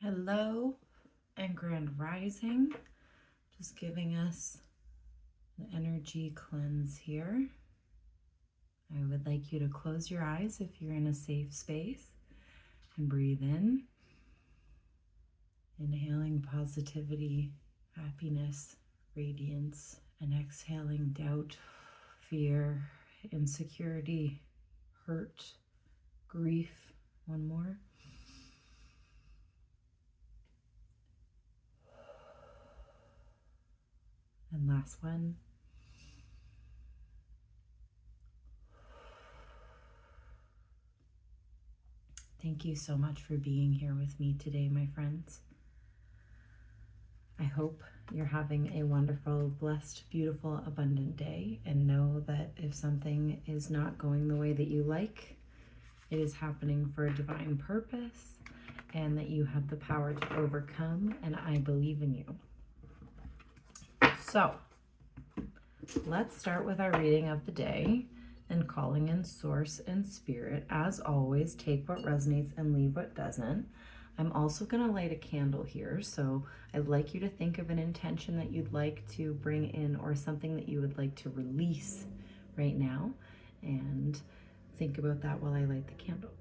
Hello and grand rising. Just giving us an energy cleanse here. I would like you to close your eyes if you're in a safe space and breathe in. Inhaling positivity, happiness, radiance, and exhaling doubt, fear, insecurity, hurt, grief. One more. And last one. Thank you so much for being here with me today, my friends. I hope you're having a wonderful, blessed, beautiful, abundant day, and know that if something is not going the way that you like, it is happening for a divine purpose, and that you have the power to overcome, and I believe in you. So, let's start with our reading of the day and calling in source and spirit. As always, take what resonates and leave what doesn't. I'm also going to light a candle here, so I'd like you to think of an intention that you'd like to bring in or something that you would like to release right now, and think about that while I light the candle.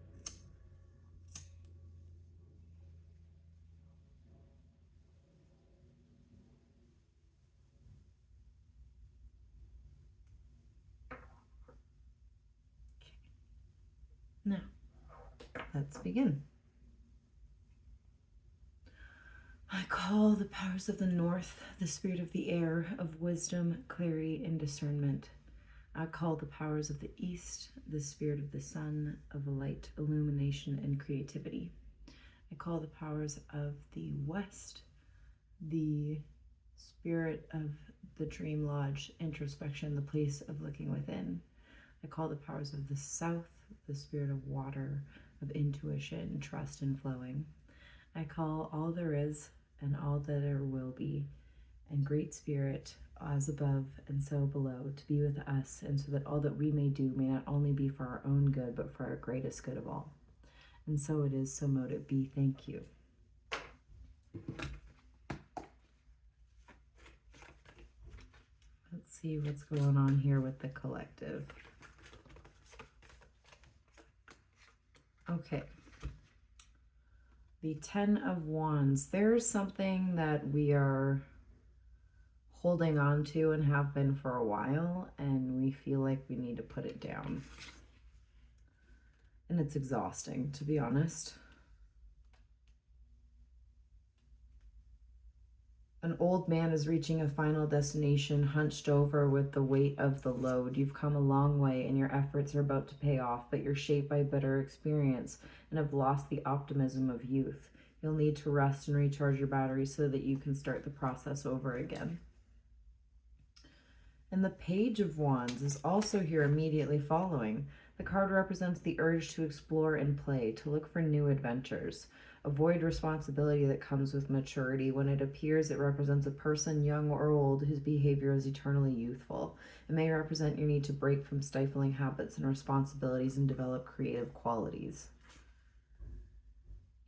Now, let's begin. I call the powers of the north, the spirit of the air, of wisdom, clarity, and discernment. I call the powers of the east, the spirit of the sun, of light, illumination, and creativity. I call the powers of the west, the spirit of the dream lodge, introspection, the place of looking within. I call the powers of the south, the spirit of water, of intuition, trust, and flowing. I call all there is and all that there will be, and great spirit as above and so below, to be with us, and so that all that we may do may not only be for our own good, but for our greatest good of all. And so it is, so mote it be. Thank you. Let's see what's going on here with the collective. Okay. The 10 of Wands. There's something that we are holding on to and have been for a while, and we feel like we need to put it down. And it's exhausting, to be honest. An old man is reaching a final destination, hunched over with the weight of the load. You've come a long way and your efforts are about to pay off, but you're shaped by bitter experience and have lost the optimism of youth. You'll need to rest and recharge your batteries so that you can start the process over again. And the Page of Wands is also here immediately following. The card represents the urge to explore and play, to look for new adventures. Avoid responsibility that comes with maturity. When it appears, it represents a person, young or old, whose behavior is eternally youthful. It may represent your need to break from stifling habits and responsibilities and develop creative qualities.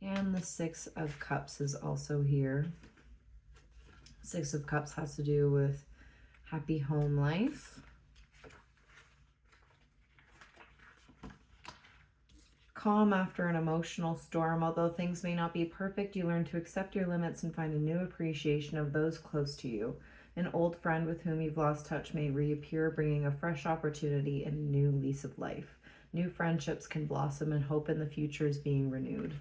And the Six of Cups is also here. Six of Cups has to do with happy home life. Calm after an emotional storm. Although things may not be perfect, you learn to accept your limits and find a new appreciation of those close to you. An old friend with whom you've lost touch may reappear, bringing a fresh opportunity and a new lease of life. New friendships can blossom, and hope in the future is being renewed.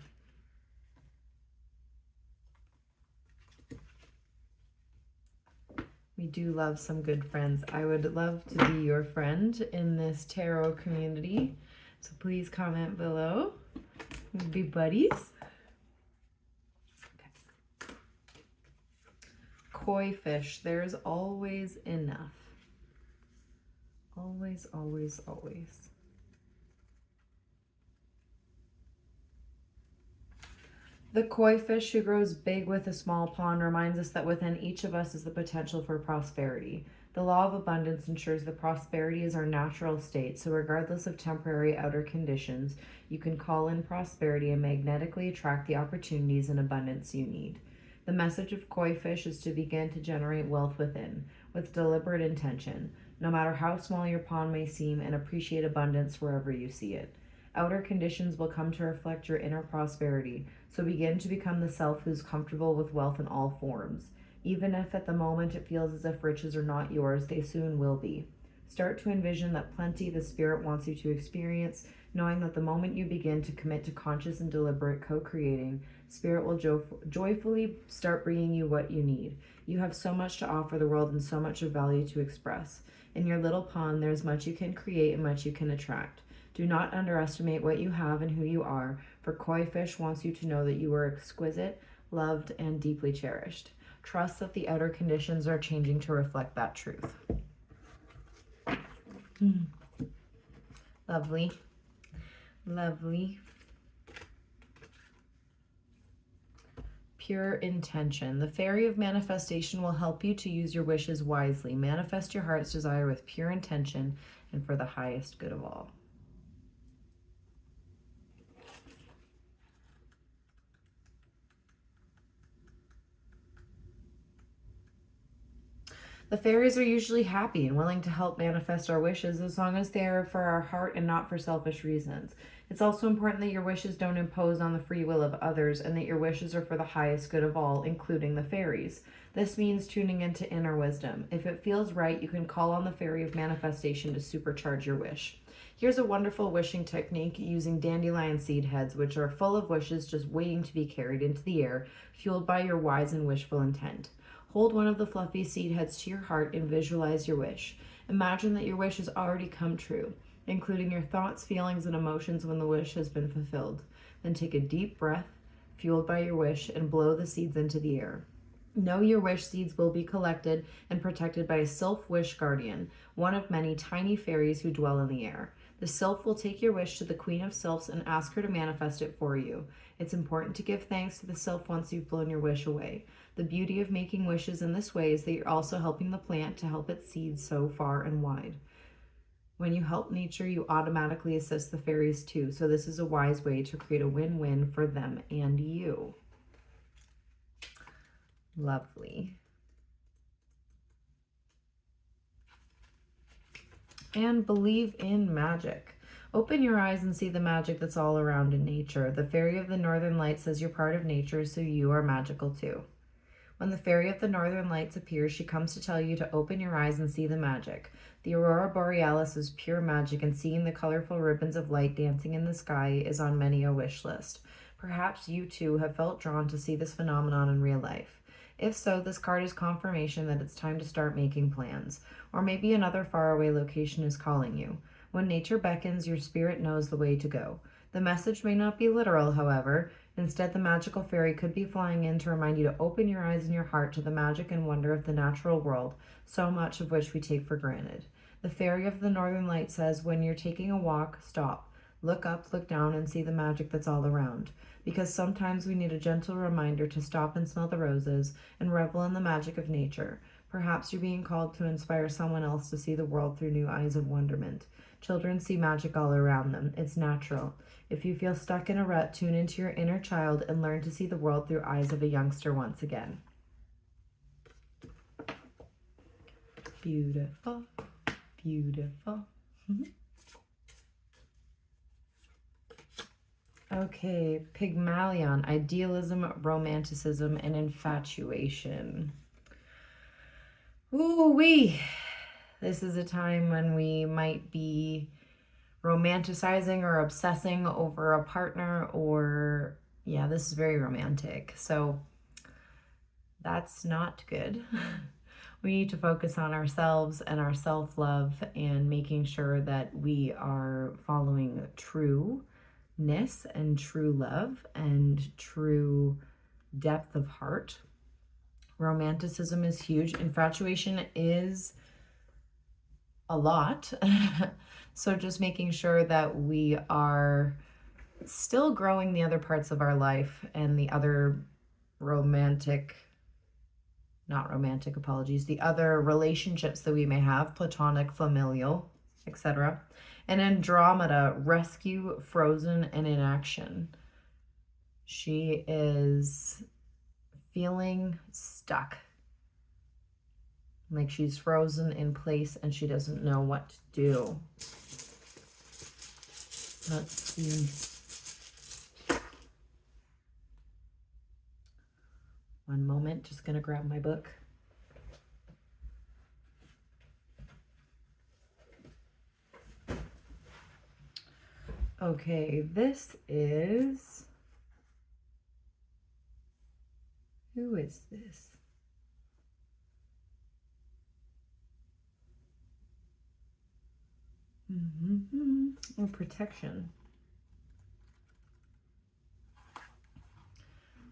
We do love some good friends. I would love to be your friend in this tarot community. So please comment below. We'll be buddies. Okay. Koi fish. There's always enough. Always, always, always. The koi fish who grows big with a small pond reminds us that within each of us is the potential for prosperity. The law of abundance ensures that prosperity is our natural state, so regardless of temporary outer conditions, you can call in prosperity and magnetically attract the opportunities and abundance you need. The message of koi fish is to begin to generate wealth within, with deliberate intention, no matter how small your pond may seem, and appreciate abundance wherever you see it. Outer conditions will come to reflect your inner prosperity, so begin to become the self who's comfortable with wealth in all forms. Even if at the moment it feels as if riches are not yours, they soon will be. Start to envision that plenty the Spirit wants you to experience, knowing that the moment you begin to commit to conscious and deliberate co-creating, Spirit will joyfully start bringing you what you need. You have so much to offer the world and so much of value to express. In your little pond, there's much you can create and much you can attract. Do not underestimate what you have and who you are, for koi fish wants you to know that you are exquisite, loved, and deeply cherished. Trust that the outer conditions are changing to reflect that truth. Lovely. Lovely. Pure intention. The fairy of manifestation will help you to use your wishes wisely. Manifest your heart's desire with pure intention and for the highest good of all. The fairies are usually happy and willing to help manifest our wishes as long as they are for our heart and not for selfish reasons. It's also important that your wishes don't impose on the free will of others and that your wishes are for the highest good of all, including the fairies. This means tuning into inner wisdom. If it feels right, you can call on the fairy of manifestation to supercharge your wish. Here's a wonderful wishing technique using dandelion seed heads, which are full of wishes just waiting to be carried into the air, fueled by your wise and wishful intent. Hold one of the fluffy seed heads to your heart and visualize your wish. Imagine that your wish has already come true, including your thoughts, feelings, and emotions when the wish has been fulfilled. Then take a deep breath, fueled by your wish, and blow the seeds into the air. Know your wish seeds will be collected and protected by a sylph wish guardian, one of many tiny fairies who dwell in the air. The sylph will take your wish to the Queen of Sylphs and ask her to manifest it for you. It's important to give thanks to the sylph once you've blown your wish away. The beauty of making wishes in this way is that you're also helping the plant to help its seeds sow far and wide. When you help nature, you automatically assist the fairies too, so this is a wise way to create a win-win for them and you. Lovely. And believe in magic. Open your eyes and see the magic that's all around in nature. The fairy of the northern lights says you're part of nature, so you are magical too. When the fairy of the northern lights appears, she comes to tell you to open your eyes and see the magic. The aurora borealis is pure magic, and seeing the colorful ribbons of light dancing in the sky is on many a wish list. Perhaps you too have felt drawn to see this phenomenon in real life. If so, this card is confirmation that it's time to start making plans. Or maybe another faraway location is calling you. When nature beckons, your spirit knows the way to go. The message may not be literal, however. Instead, the magical fairy could be flying in to remind you to open your eyes and your heart to the magic and wonder of the natural world, so much of which we take for granted. The fairy of the northern light says, when you're taking a walk, stop. Look up, look down, and see the magic that's all around. Because sometimes we need a gentle reminder to stop and smell the roses and revel in the magic of nature. Perhaps you're being called to inspire someone else to see the world through new eyes of wonderment. Children see magic all around them. It's natural. If you feel stuck in a rut, tune into your inner child and learn to see the world through eyes of a youngster once again. Beautiful, beautiful. Okay, Pygmalion, idealism, romanticism, and infatuation. Ooh-wee. This is a time when we might be romanticizing or obsessing over a partner, or yeah, this is very romantic. So that's not good. We need to focus on ourselves and our self-love and making sure that we are following trueness and true love and true depth of heart. Romanticism is huge. Infatuation is a lot. So just making sure that we are still growing the other parts of our life and the other romantic not romantic, apologies, the other relationships that we may have, platonic, familial, etc. And Andromeda, rescue, frozen, and inaction. She is feeling stuck. Like she's frozen in place and she doesn't know what to do. Let's see. One moment, just gonna grab my book. Okay, this is, who is this? Oh, protection.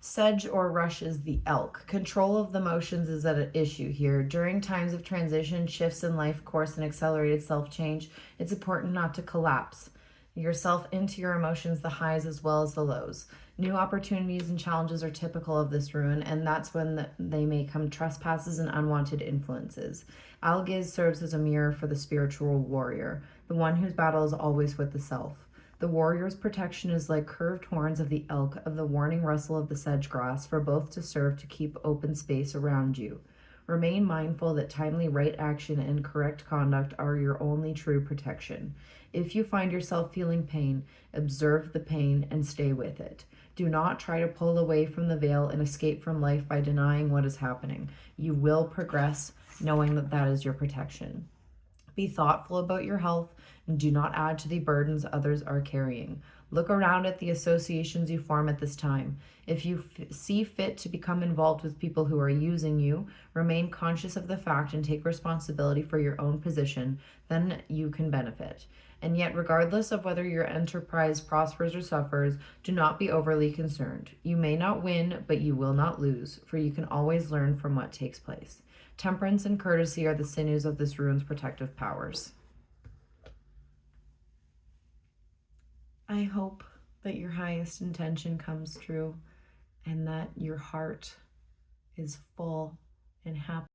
Sedge or rushes the elk. Control of the motions is at an issue here. During times of transition, shifts in life course, and accelerated self-change, it's important not to collapse yourself into your emotions, the highs as well as the lows. New opportunities and challenges are typical of this rune, and that's when they may come trespasses and unwanted influences. Algiz serves as a mirror for the spiritual warrior, the one whose battle is always with the self. The warrior's protection is like curved horns of the elk, of the warning rustle of the sedge grass, for both to serve to keep open space around you. Remain mindful that timely right action and correct conduct are your only true protection. If you find yourself feeling pain, observe the pain and stay with it. Do not try to pull away from the veil and escape from life by denying what is happening. You will progress knowing that that is your protection. Be thoughtful about your health and do not add to the burdens others are carrying. Look around at the associations you form at this time. If you see fit to become involved with people who are using you, remain conscious of the fact and take responsibility for your own position, then you can benefit. And yet, regardless of whether your enterprise prospers or suffers, do not be overly concerned. You may not win, but you will not lose, for you can always learn from what takes place. Temperance and courtesy are the sinews of this rune's protective powers. I hope that your highest intention comes true and that your heart is full and happy.